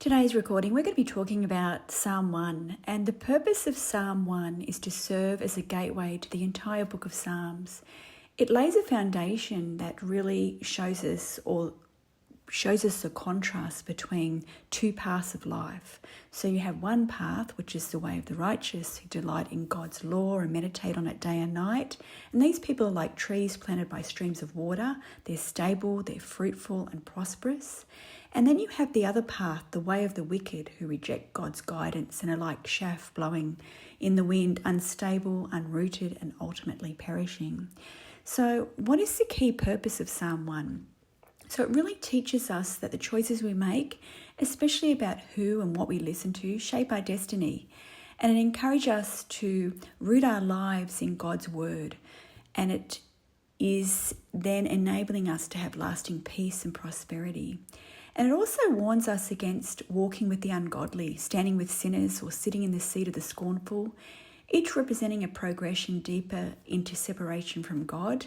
Today's recording, we're going to be talking about Psalm 1, and the purpose of Psalm 1 is to serve as a gateway to the entire book of Psalms. It lays a foundation that really shows us the contrast between two paths of life. So you have one path, which is the way of the righteous, who delight in God's law and meditate on it day and night. And these people are like trees planted by streams of water. They're stable, they're fruitful and prosperous. And then you have the other path, the way of the wicked, who reject God's guidance and are like chaff blowing in the wind, unstable, unrooted, and ultimately perishing. So what is the key purpose of Psalm 1? So it really teaches us that the choices we make, especially about who and what we listen to, shape our destiny. And it encourages us to root our lives in God's word. And it is then enabling us to have lasting peace and prosperity. And it also warns us against walking with the ungodly, standing with sinners, or sitting in the seat of the scornful, each representing a progression deeper into separation from God.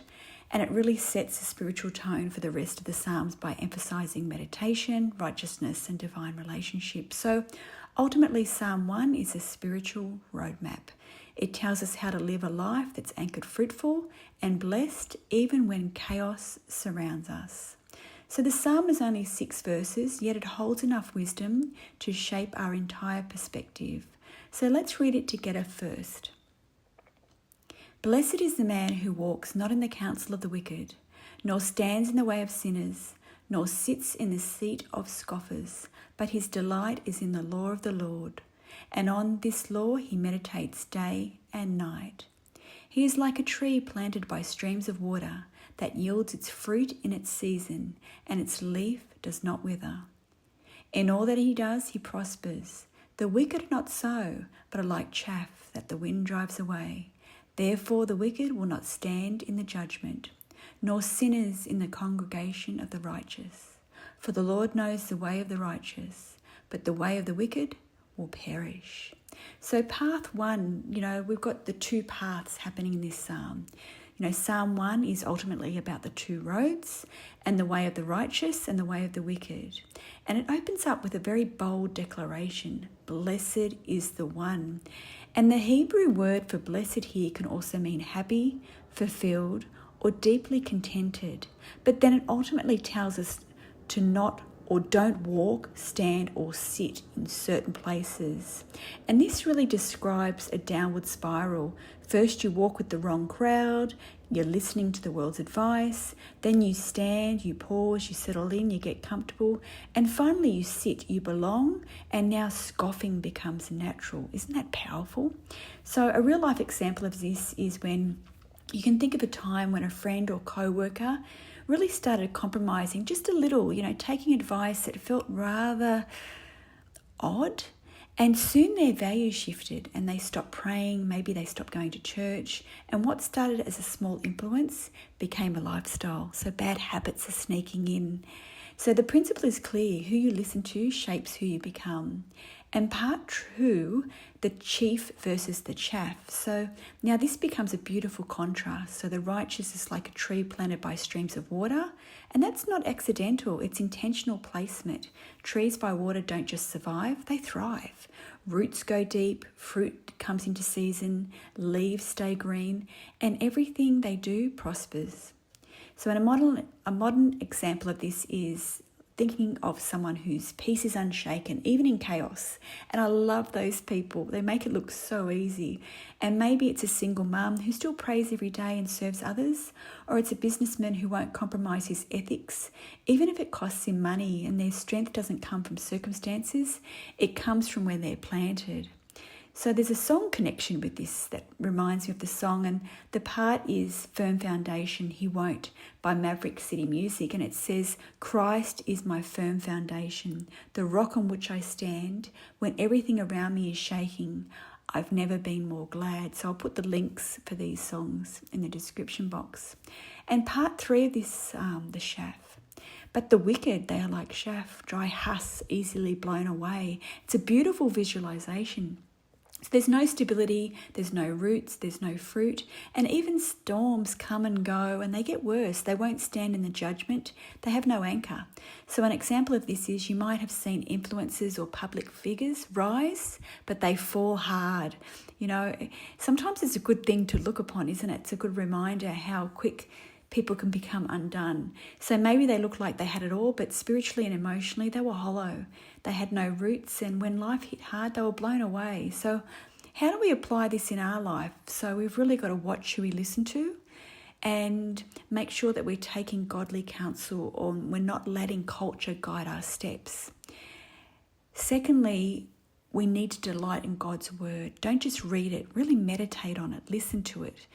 And it really sets a spiritual tone for the rest of the Psalms by emphasizing meditation, righteousness, and divine relationships. So ultimately, Psalm 1 is a spiritual roadmap. It tells us how to live a life that's anchored fruitful and blessed even when chaos surrounds us. So the psalm is only 6 verses, yet it holds enough wisdom to shape our entire perspective. So let's read it together first. Blessed is the man who walks not in the counsel of the wicked, nor stands in the way of sinners, nor sits in the seat of scoffers, but his delight is in the law of the Lord, and on this law he meditates day and night. He is like a tree planted by streams of water, that yields its fruit in its season, and its leaf does not wither. In all that he does, he prospers. The wicked are not so, but are like chaff that the wind drives away. Therefore the wicked will not stand in the judgment, nor sinners in the congregation of the righteous. For the Lord knows the way of the righteous, but the way of the wicked will perish. So path 1, we've got the two paths happening in this psalm. Psalm 1 is ultimately about the two roads and the way of the righteous and the way of the wicked. And it opens up with a very bold declaration, blessed is the one. And the Hebrew word for blessed here can also mean happy, fulfilled, or deeply contented. But then it ultimately tells us to not or don't walk, stand, or sit in certain places. And this really describes a downward spiral. First you walk with the wrong crowd, you're listening to the world's advice, then you stand, you pause, you settle in, you get comfortable, and finally you sit, you belong, and now scoffing becomes natural. Isn't that powerful? So a real life example of this is when you can think of a time when a friend or co-worker really started compromising just a little, taking advice that felt rather odd. And soon their values shifted and they stopped praying, maybe they stopped going to church. And what started as a small influence became a lifestyle. So bad habits are sneaking in. So the principle is clear. Who you listen to shapes who you become. And part 2, the chief versus the chaff. So now this becomes a beautiful contrast. So the righteous is like a tree planted by streams of water. And that's not accidental, it's intentional placement. Trees by water don't just survive, they thrive. Roots go deep, fruit comes into season, leaves stay green, and everything they do prospers. So in a modern example of this is thinking of someone whose peace is unshaken, even in chaos. And I love those people. They make it look so easy. And maybe it's a single mum who still prays every day and serves others, or it's a businessman who won't compromise his ethics, even if it costs him money, and their strength doesn't come from circumstances, it comes from where they're planted. So there's a song connection with this that reminds me of the song, and the part is Firm Foundation, He Won't by Maverick City Music, and it says, Christ is my firm foundation, the rock on which I stand when everything around me is shaking. I've never been more glad. So I'll put the links for these songs in the description box. And part 3 of this, the chaff. But the wicked, they are like chaff, dry husk, easily blown away. It's a beautiful visualization. So there's no stability, there's no roots, there's no fruit, and even storms come and go and they get worse. They won't stand in the judgment. They have no anchor. So an example of this is you might have seen influencers or public figures rise, but they fall hard. You know, sometimes it's a good thing to look upon, isn't it? It's a good reminder how quick people can become undone. So maybe they look like they had it all, but spiritually and emotionally they were hollow. They had no roots, and when life hit hard, they were blown away. So how do we apply this in our life? So we've really got to watch who we listen to and make sure that we're taking godly counsel, or we're not letting culture guide our steps. Secondly, we need to delight in God's word. Don't just read it, really meditate on it, listen to it.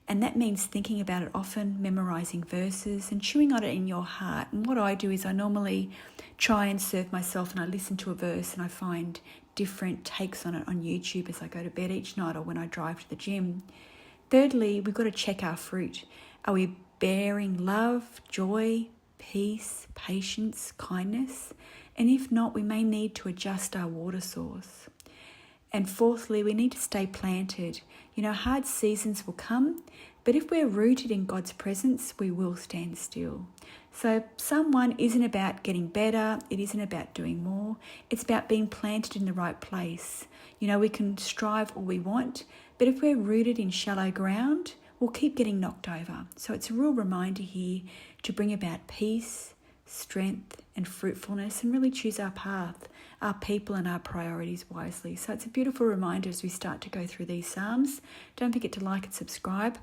And that means thinking about it often, memorizing verses and chewing on it in your heart. And what I do is I normally try and serve myself, and I listen to a verse and I find different takes on it on YouTube as I go to bed each night or when I drive to the gym. Thirdly, we've got to check our fruit. Are we bearing love, joy, peace, patience, kindness? And if not, we may need to adjust our water source. And fourthly, we need to stay planted. You know, hard seasons will come, but if we're rooted in God's presence, we will stand still. So Psalm 1 isn't about getting better. It isn't about doing more. It's about being planted in the right place. You know, we can strive all we want, but if we're rooted in shallow ground, we'll keep getting knocked over. So it's a real reminder here to bring about peace, strength and fruitfulness, and really choose our path, our people and our priorities wisely. So it's a beautiful reminder as we start to go through these Psalms. Don't forget to like and subscribe.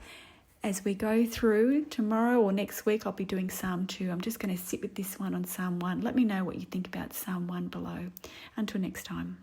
As we go through tomorrow or next week, I'll be doing Psalm 2. I'm just going to sit with this one on Psalm 1. Let me know what you think about Psalm 1 below. Until next time.